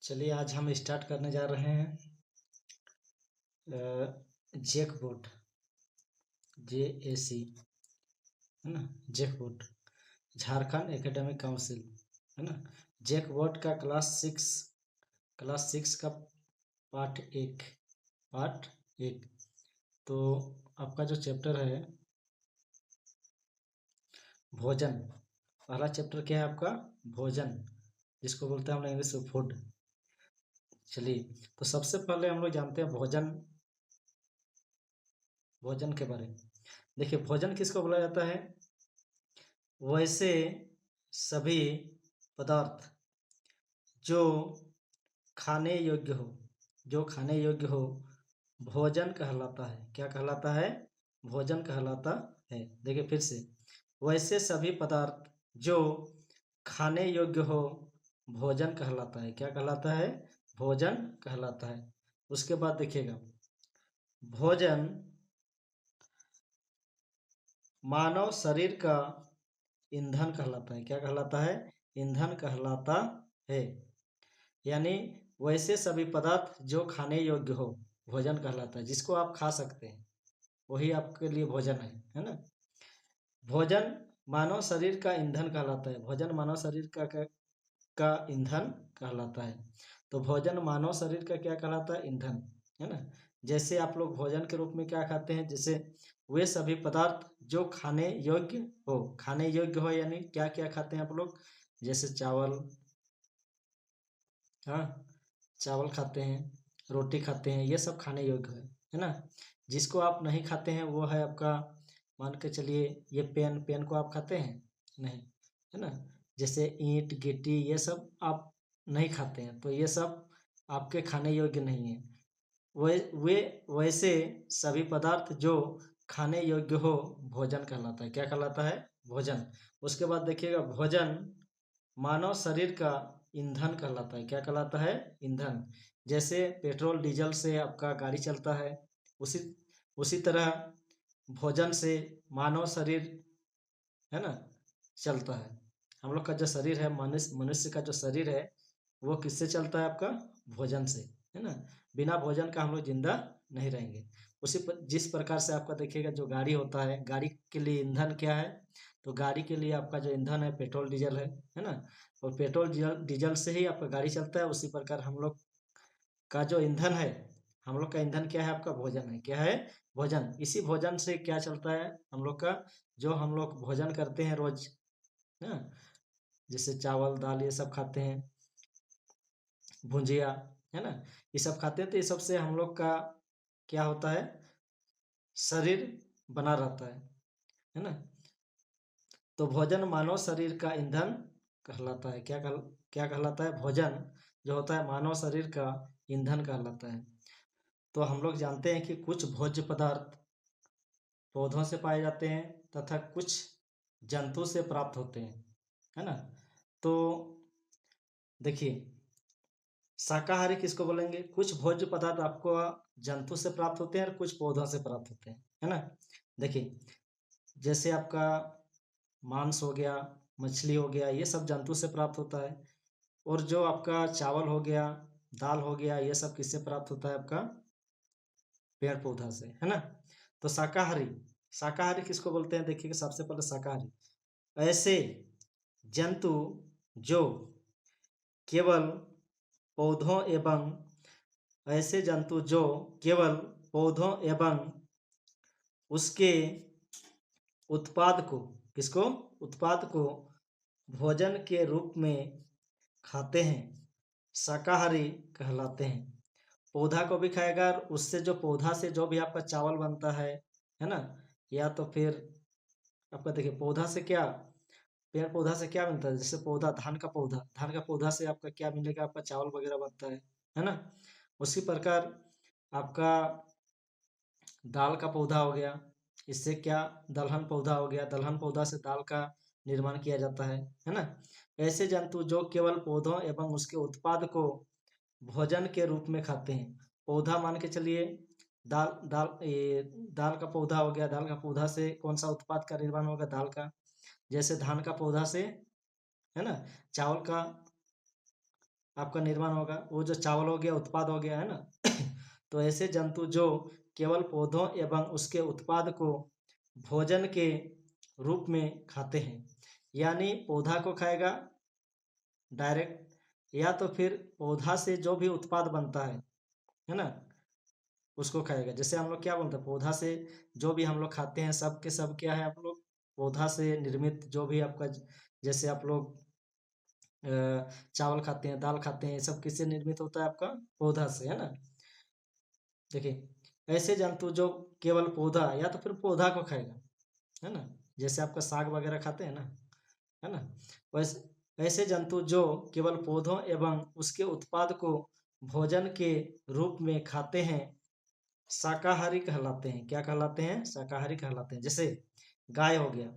चलिए आज हम स्टार्ट करने जा रहे हैं जैकबोट JAC है ना। जैकबोट झारखंड एकेडमिक काउंसिल है ना। जैकबोट का क्लास सिक्स का पार्ट 1 तो आपका जो चैप्टर है भोजन। पहला चैप्टर क्या है आपका? भोजन, जिसको बोलते हैं हम लोग इंग्लिश में फूड। चलिए तो सबसे पहले हम लोग जानते हैं भोजन के बारे में। देखिए भोजन किसको बोला जाता है? वैसे सभी पदार्थ जो खाने योग्य हो भोजन कहलाता है। क्या कहलाता है? भोजन कहलाता है। देखिए फिर से, वैसे सभी पदार्थ जो खाने योग्य हो भोजन कहलाता है। क्या कहलाता है? भोजन कहलाता है। उसके बाद देखिएगा, भोजन मानव शरीर का ईंधन कहलाता है। क्या कहलाता है? ईंधन कहलाता है। यानी वैसे सभी पदार्थ जो खाने योग्य हो भोजन कहलाता है। जिसको आप खा सकते हैं वही आपके लिए भोजन है ना। भोजन मानव शरीर का ईंधन कहलाता है। भोजन मानव शरीर का ईंधन कहलाता है। तो भोजन मानव शरीर का क्या कहलाता है? ईंधन, है ना। जैसे आप लोग भोजन के रूप में क्या खाते हैं? जैसे वे सभी पदार्थ जो खाने योग्य हो यानी क्या क्या खाते हैं आप लोग? जैसे चावल, हाँ, चावल खाते हैं, रोटी खाते हैं, ये सब खाने योग्य है ना। जिसको आप नहीं खाते हैं वो है आपका, मान के चलिए ये पेन को आप खाते हैं? नहीं, है ना। जैसे ईंट गिट्टी ये सब आप नहीं खाते हैं, तो ये सब आपके खाने योग्य नहीं है। वे वैसे सभी पदार्थ जो खाने योग्य हो भोजन कहलाता है। क्या कहलाता है? भोजन। उसके बाद देखिएगा, भोजन मानव शरीर का ईंधन कहलाता है। क्या कहलाता है? ईंधन। जैसे पेट्रोल डीजल से आपका गाड़ी चलता है, उसी उसी तरह भोजन से मानव शरीर, है ना, चलता है। हम लोग का जो शरीर है, मनुष्य का जो शरीर है वो किससे चलता है? आपका भोजन से, है ना। बिना भोजन का हम लोग जिंदा नहीं रहेंगे। जिस प्रकार से आपका देखिएगा जो गाड़ी होता है, गाड़ी के लिए ईंधन क्या है? तो गाड़ी के लिए आपका जो ईंधन है पेट्रोल डीजल है ना। और पेट्रोल डीजल से ही आपका गाड़ी चलता है। उसी प्रकार हम लोग का जो ईंधन है, हम लोग का ईंधन क्या है? आपका भोजन है। क्या है? भोजन। इसी भोजन से क्या चलता है हम लोग का? जो हम लोग भोजन करते हैं रोज, है, जैसे चावल दाल ये सब खाते हैं, भुंजिया, है ना, ये सब खाते हैं। तो ये सब से हम लोग का क्या होता है? शरीर बना रहता है ना। तो भोजन मानव शरीर का ईंधन कहलाता है। क्या कहलाता है? भोजन जो होता है मानव शरीर का ईंधन कहलाता है। तो हम लोग जानते हैं कि कुछ भोज्य पदार्थ पौधों से पाए जाते हैं तथा कुछ जंतु से प्राप्त होते हैं, है ना। तो देखिए, शाकाहारी किसको बोलेंगे? कुछ भोज्य पदार्थ आपको जंतु से प्राप्त होते हैं और कुछ पौधों से प्राप्त होते हैं, है ना। देखिए, जैसे आपका मांस हो गया, मछली हो गया, ये सब जंतु से प्राप्त होता है। और जो आपका चावल हो गया, दाल हो गया, ये सब किससे प्राप्त होता है? आपका पेड़ पौधा से, है ना। तो शाकाहारी शाकाहारी किसको बोलते हैं? देखिए सबसे पहले शाकाहारी ऐसे जंतु जो केवल पौधों एवं ऐसे जंतु जो केवल पौधों एवं उसके उत्पाद को किसको? उत्पाद को भोजन के रूप में खाते हैं, शाकाहारी कहलाते हैं। पौधा को भी खाएगा और उससे जो पौधा से जो भी आपका चावल बनता है ना, या तो फिर आपका देखिए पौधा से क्या, पेड़ पौधा से क्या मिलता है? जैसे पौधा, धान का पौधा से आपका क्या मिलेगा? आपका चावल वगैरह बनता है ना। उसी प्रकार आपका दाल का पौधा हो गया, इससे क्या? दलहन पौधा हो गया, दलहन पौधा से दाल का निर्माण किया जाता है ना। ऐसे जंतु जो केवल पौधों एवं उसके उत्पाद को भोजन के रूप में खाते हैं। पौधा मान के चलिए, दाल दाल ये दाल का पौधा हो गया, दाल का पौधा से कौन सा उत्पाद का निर्माण होगा? दाल का। जैसे धान का पौधा से, है ना, चावल का आपका निर्माण होगा, वो जो चावल हो गया उत्पाद हो गया, है ना। तो ऐसे जंतु जो केवल पौधों एवं उसके उत्पाद को भोजन के रूप में खाते हैं, यानी पौधा को खाएगा डायरेक्ट, या तो फिर पौधा से जो भी उत्पाद बनता है ना, उसको खाएगा। जैसे हम लोग क्या बोलते हैं, पौधा से जो भी हम लोग खाते हैं सब के सब क्या है, आप लोग पौधा से निर्मित जो भी आपका, जैसे आप लोग चावल खाते हैं, दाल खाते हैं, ये सब किससे निर्मित होता है, आपका पौधा से, है ना। देखिए ऐसे जंतु जो केवल पौधा या तो फिर पौधा को खाएगा, है ना, जैसे आपका साग वगैरह खाते हैं ना, है ना, वैसे ऐसे जंतु जो केवल पौधों एवं उसके उत्पाद को भोजन के रूप में खाते हैं शाकाहारी कहलाते हैं। क्या कहलाते हैं, शाकाहारी कहलाते हैं। जैसे गाय हो गया,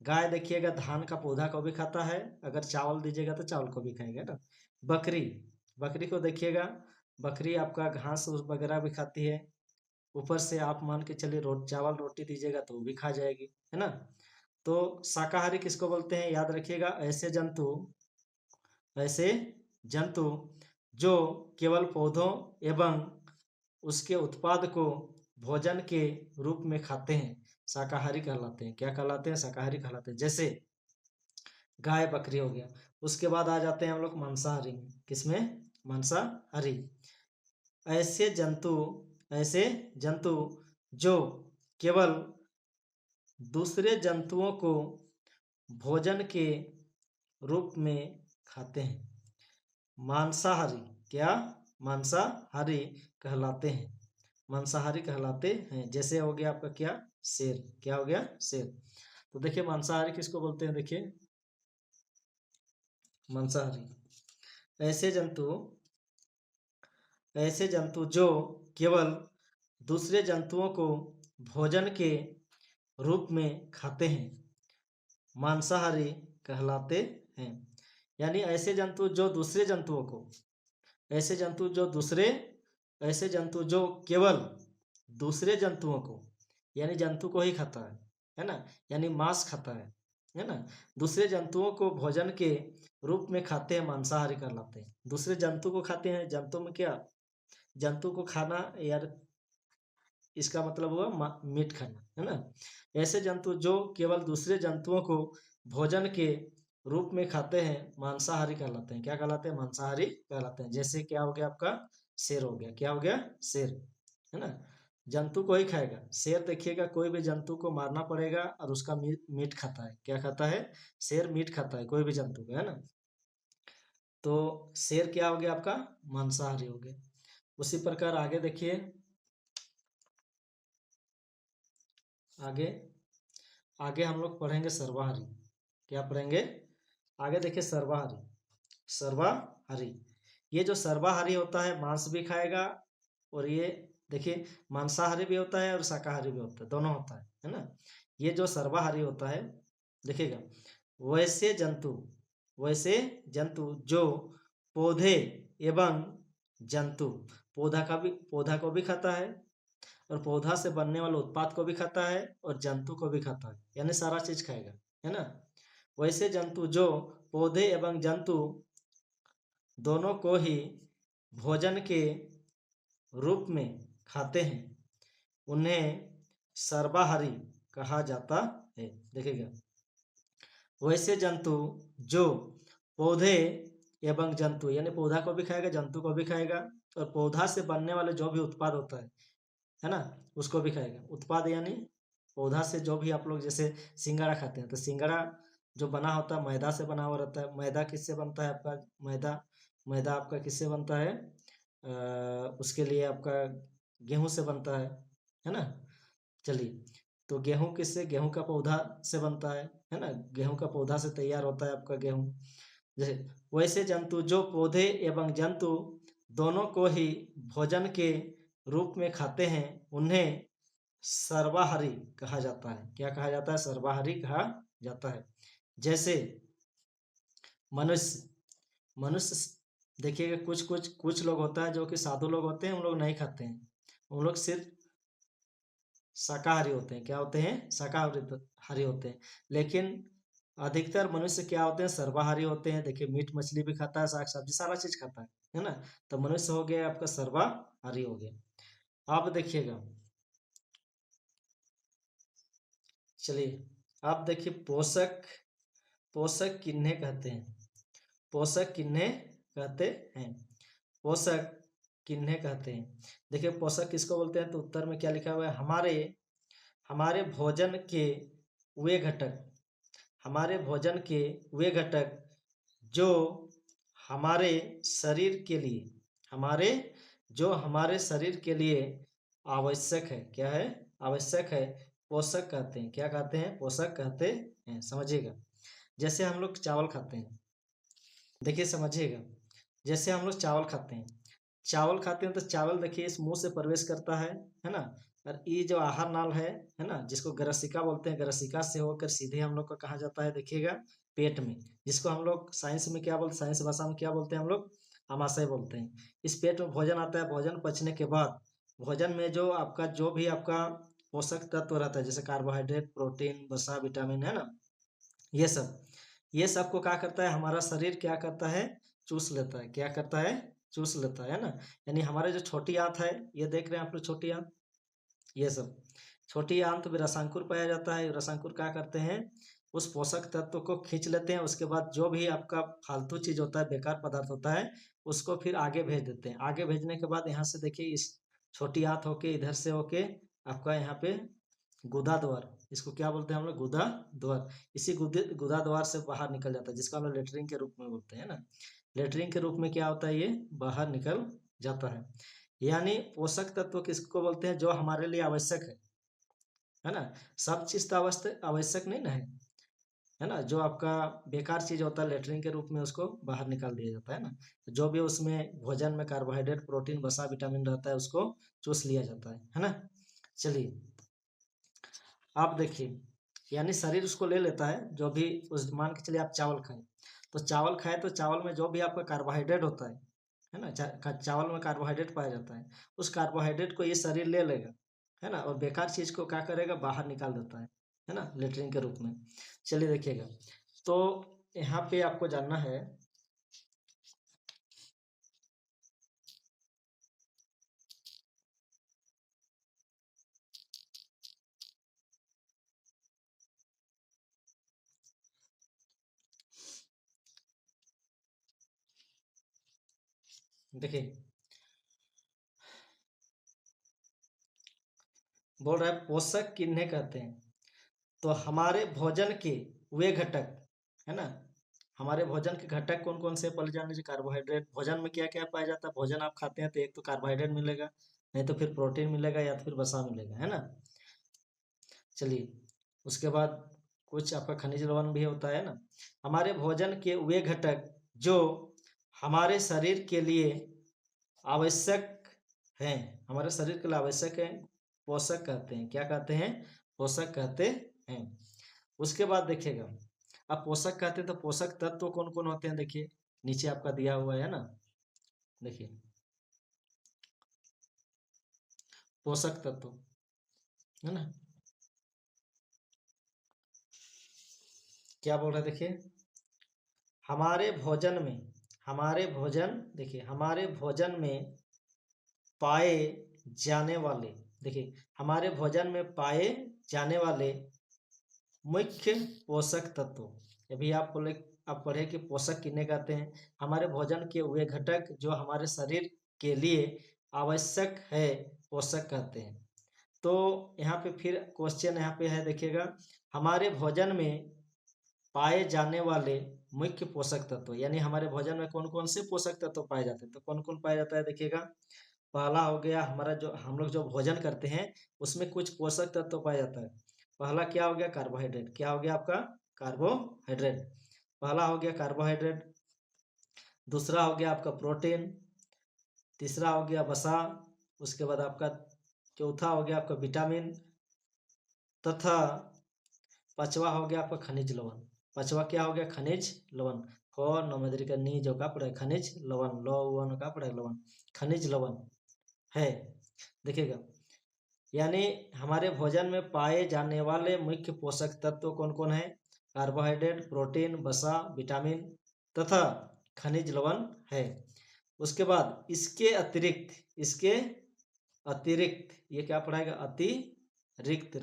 गाय देखिएगा धान का पौधा को भी खाता है, अगर चावल दीजिएगा तो चावल को भी खाएगा ना। बकरी, बकरी को देखिएगा, बकरी आपका घास वगैरह भी खाती है, ऊपर से आप मान के चलिए चावल रोटी दीजिएगा तो वो भी खा जाएगी, है ना। तो शाकाहारी किसको बोलते हैं, याद रखिएगा, ऐसे जंतु जो केवल पौधों एवं उसके उत्पाद को भोजन के रूप में खाते हैं शाकाहारी कहलाते हैं। क्या कहलाते हैं, शाकाहारी कहलाते हैं। जैसे गाय बकरी हो गया। उसके बाद आ जाते हैं हम लोग मांसाहारी में। किसमें, मांसाहारी। ऐसे जंतु ऐसे जंतु जो केवल दूसरे जंतुओं को भोजन के रूप में खाते हैं मांसाहारी। क्या, मांसाहारी कहलाते हैं, मांसाहारी कहलाते हैं। जैसे हो गया आपका क्या, शेर। क्या हो गया, शेर। तो देखिए मांसाहारी किसको बोलते हैं, देखिए मांसाहारी ऐसे जंतु जो केवल दूसरे जंतुओं को भोजन के रूप में खाते हैं मांसाहारी कहलाते हैं। यानी ऐसे जंतु जो दूसरे जंतुओं को ऐसे जंतु जो दूसरे ऐसे जंतु जो केवल दूसरे जंतुओं को, यानी जंतु को ही खाता है ना, यानी मांस खाता है ना, दूसरे जंतुओं को भोजन के रूप में खाते हैं मांसाहारी कहलाते हैं। दूसरे जंतु को खाते हैं, जंतु में क्या, जंतु को खाना यार, इसका मतलब हुआ मीट खाना, है ना। ऐसे जंतु जो केवल दूसरे जंतुओं को भोजन के रूप में खाते हैं मांसाहारी कहलाते हैं। क्या कहलाते हैं, मांसाहारी कहलाते हैं। जैसे क्या हो गया आपका, शेर हो गया। क्या हो गया, शेर, है ना, जंतु को ही खाएगा। शेर देखिएगा कोई भी जंतु को मारना पड़ेगा और उसका मीट खाता है। क्या खाता है, शेर मीट खाता है कोई भी जंतु का, है ना। तो शेर क्या हो गया आपका, मांसाहारी हो गया। उसी प्रकार आगे देखिए, आगे आगे हम लोग पढ़ेंगे सर्वाहारी। क्या पढ़ेंगे, आगे देखिए सर्वाहारी। सर्वाहारी, ये जो सर्वाहारी होता है मांस भी खाएगा, और ये देखिए मांसाहारी भी होता है और शाकाहारी भी होता है, दोनों होता है ना। ये जो सर्वाहारी होता है, देखिएगा, वैसे जंतु जो पौधे एवं जंतु, पौधा को भी खाता है और पौधा से बनने वाले उत्पाद को भी खाता है और जंतु को भी खाता है, यानी सारा चीज खाएगा, है ना। वैसे जंतु जो पौधे एवं जंतु दोनों को ही भोजन के रूप में खाते हैं उन्हें सर्वाहारी कहा जाता है। देखिएगा, वैसे जंतु जो पौधे एवं जंतु, यानी पौधा को भी खाएगा जंतु को भी खाएगा, और पौधा से बनने वाले जो भी उत्पाद होता है ना, उसको भी खाएगा। उत्पाद यानी पौधा से जो भी आप लोग जैसे सिंगाड़ा खाते हैं, तो सिंगाड़ा जो बना होता है मैदा से बना हुआ रहता है। मैदा किससे बनता है आपका, मैदा आपका किससे बनता है, उसके लिए आपका गेहूं से बनता है ना। चलिए, तो गेहूं किससे, गेहूं का पौधा से बनता है ना, गेहूं का पौधा से तैयार होता है आपका गेहूं। जैसे वैसे जंतु जो पौधे एवं जंतु दोनों को ही भोजन के रूप में खाते हैं उन्हें सर्वाहारी कहा जाता है। क्या कहा जाता है, सर्वाहारी कहा जाता है। जैसे मनुष्य मनुष्य देखिएगा, कुछ लोग होता है जो कि साधु लोग होते हैं, उन लोग नहीं खाते हैं, उन लोग सिर्फ शाकाहारी होते हैं। क्या होते हैं, शाकाहारी होते हैं। लेकिन अधिकतर मनुष्य क्या होते हैं, सर्वाहारी होते हैं। देखिए मीट मछली भी खाता है, साग सब्जी सारा चीज खाता है ना। तो मनुष्य हो गया आपका सर्वाहारी हो गया। आप देखिएगा, चलिए आप देखिए पोषक, पोषक किन्हें कहते हैं, पोषक किन्हें कहते हैं, पोषक किन्हें कहते हैं। देखिए पोषक किसको बोलते हैं, तो उत्तर में क्या लिखा हुआ है, हमारे हमारे भोजन के वे घटक, हमारे भोजन के वे घटक जो हमारे शरीर के लिए, हमारे जो हमारे शरीर के लिए आवश्यक है, क्या है, आवश्यक है, पोषक कहते हैं। क्या कहते हैं, पोषक कहते हैं। समझिएगा, जैसे हम लोग चावल खाते हैं, देखिए समझिएगा, जैसे हम लोग चावल खाते हैं, चावल खाते हैं तो चावल देखिए इस मुंह से प्रवेश करता है ना। और ये जो आहार नाल है ना, जिसको ग्रसिका बोलते हैं, ग्रसिका से होकर सीधे हम लोग को कहा जाता है, देखिएगा पेट में, जिसको हम लोग साइंस में क्या बोलते, साइंस भाषा में क्या बोलते हैं हम लोग, आमाशय बोलते हैं। इस पेट में भोजन आता है, भोजन पचने के बाद भोजन में जो आपका जो भी आपका पोषक तत्व रहता है, जैसे कार्बोहाइड्रेट, प्रोटीन, वसा, विटामिन, है ना, ये सब, ये सब को क्या करता है, हमारा शरीर क्या करता है, चूस लेता है। क्या करता है, चूस लेता है ना। यानी हमारे जो छोटी आंत है, ये देख रहे हैं आप लोग छोटी आंत, ये सब छोटी आंत में रसांकुर पाया जाता है। रसांकुर क्या करते हैं, उस पोषक तत्व को खींच लेते हैं, उसके बाद जो भी आपका फालतू चीज होता है, बेकार पदार्थ होता है, उसको फिर आगे भेज देते हैं। आगे भेजने के बाद यहाँ से देखिए इस छोटी आंत होके इधर से होके आपका यहाँ पे गुदा द्वार, इसको क्या बोलते हैं हम लोग, गुदा द्वार, इसी गुदा द्वार से बाहर निकल जाता है, जिसको हम लोग लेटरिन के रूप में बोलते हैं ना। लेटरिन के रूप में क्या होता है, ये बाहर निकल जाता है। यानी पोषक तत्व किसको बोलते हैं, जो हमारे लिए आवश्यक है ना। सब चीज तो आवश्यक आवश्यक नहीं ना है ना। जो आपका बेकार चीज होता है लेटरिन के रूप में उसको बाहर निकाल दिया जाता है ना। जो भी उसमें भोजन में कार्बोहाइड्रेट, प्रोटीन, वसा, विटामिन रहता है, उसको चूस लिया जाता है ना। चलिए आप देखिए, यानी शरीर उसको ले लेता है, जो भी उस, मान के चलिए आप चावल खाएं, तो चावल खाए तो चावल में जो भी आपका कार्बोहाइड्रेट होता है ना, चावल में कार्बोहाइड्रेट पाया जाता है, उस कार्बोहाइड्रेट को ये शरीर ले लेगा, है ना, और बेकार चीज को क्या करेगा, बाहर निकाल देता है ना, लेटरिन के रूप में। चलिए देखिएगा, तो यहाँ पे आपको जानना है, देखिए बोल रहा है पोषक किन्हें कहते हैं, तो हमारे भोजन के वे घटक, है ना, हमारे भोजन के घटक कौन कौन से, पहले जान लीजिए कार्बोहाइड्रेट। भोजन में क्या क्या पाया जाता है, भोजन आप खाते हैं तो एक तो कार्बोहाइड्रेट मिलेगा, नहीं तो फिर प्रोटीन मिलेगा, या तो फिर वसा मिलेगा, है ना। चलिए उसके बाद कुछ आपका खनिज लवण भी होता है ना। हमारे भोजन के वे घटक जो हमारे शरीर के लिए आवश्यक हैं, हमारे शरीर के लिए आवश्यक है, पोषक कहते हैं। क्या कहते हैं, पोषक कहते हैं। उसके बाद देखिएगा, अब पोषक कहते हैं तो पोषक तत्व कौन कौन होते हैं, देखिए नीचे आपका दिया हुआ है ना, देखिए पोषक तत्व, है ना, क्या बोल रहा है, देखिए हमारे भोजन में, हमारे भोजन, देखिए हमारे भोजन में पाए जाने वाले, देखिए हमारे भोजन में पाए जाने वाले मुख्य पोषक तत्व, अभी आप बोले, आप पढ़े कि पोषक किन्हें कहते हैं, हमारे भोजन के वे घटक जो हमारे शरीर के लिए आवश्यक है, पोषक कहते हैं। तो यहाँ पे फिर क्वेश्चन यहाँ पे है, देखिएगा हमारे भोजन में पाए जाने वाले मुख्य पोषक तत्व, यानी हमारे भोजन में कौन कौन से पोषक तत्व पाए जाते हैं, तो कौन कौन पाया जाता है, देखिएगा पहला हो गया हमारा, जो हम लोग जो भोजन करते हैं उसमें कुछ पोषक तत्व पाया जाता है। पहला क्या हो गया, कार्बोहाइड्रेट, क्या हो गया आपका, कार्बोहाइड्रेट, पहला हो गया कार्बोहाइड्रेट। दूसरा हो गया आपका प्रोटीन, तीसरा हो गया वसा, उसके बाद आपका चौथा हो गया आपका विटामिन, तथा पांचवा हो गया आपका खनिज लवण। पांचवा क्या हो गया, खनिज लवण, ख नमद्री का नी जो का पड़ा है, खनिज लवण, लवन का पड़ा है लवण, खनिज लवण है। देखिएगा, यानी हमारे भोजन में पाए जाने वाले मुख्य पोषक तत्व कौन कौन है, कार्बोहाइड्रेट, प्रोटीन, वसा, विटामिन तथा खनिज लवण है। उसके बाद इसके अतिरिक्त ये क्या पढ़ाएगा? अतिरिक्त,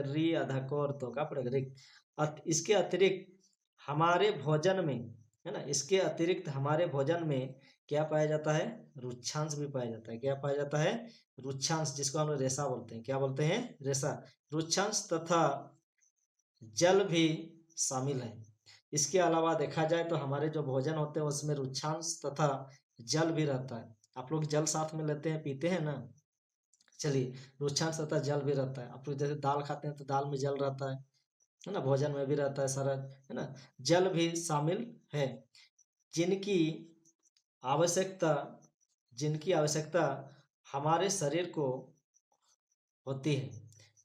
री आधा को और तो क्या पढ़ेगा? रिक्त। इसके अतिरिक्त हमारे भोजन में, है ना, इसके अतिरिक्त हमारे भोजन में क्या पाया जाता है? रुक्षांश भी पाया जाता है। क्या पाया जाता है? रुक्षांश, जिसको हम रेशा बोलते हैं। क्या बोलते हैं? रेशा। रुक्षांश तथा जल भी शामिल है। इसके अलावा देखा जाए तो हमारे जो भोजन होते हैं उसमें रुक्षांश तथा जल भी रहता है। आप लोग जल साथ में लेते हैं, पीते हैं ना? चलिए, रुक्षांश तथा जल भी रहता है। आप लोग जैसे दाल खाते हैं तो दाल में जल रहता है ना? भोजन में भी रहता है सारा, है ना? जल भी शामिल है, जिनकी आवश्यकता जिनकी आवश्यकता हमारे शरीर को होती है।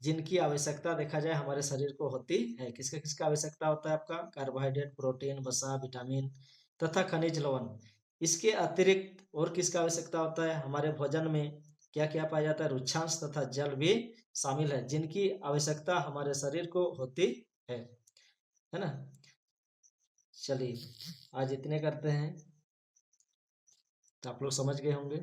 जिनकी आवश्यकता देखा जाए हमारे शरीर को होती है। किसका किसका आवश्यकता होता है? आपका कार्बोहाइड्रेट, प्रोटीन, वसा, विटामिन तथा खनिज लवण। इसके अतिरिक्त और किसका आवश्यकता होता है? हमारे भोजन में क्या क्या पाया जाता है? रुक्षांश तथा जल भी शामिल है, जिनकी आवश्यकता हमारे शरीर को होती है ना? चलिए, आज इतने करते हैं, तो आप लोग समझ गए होंगे।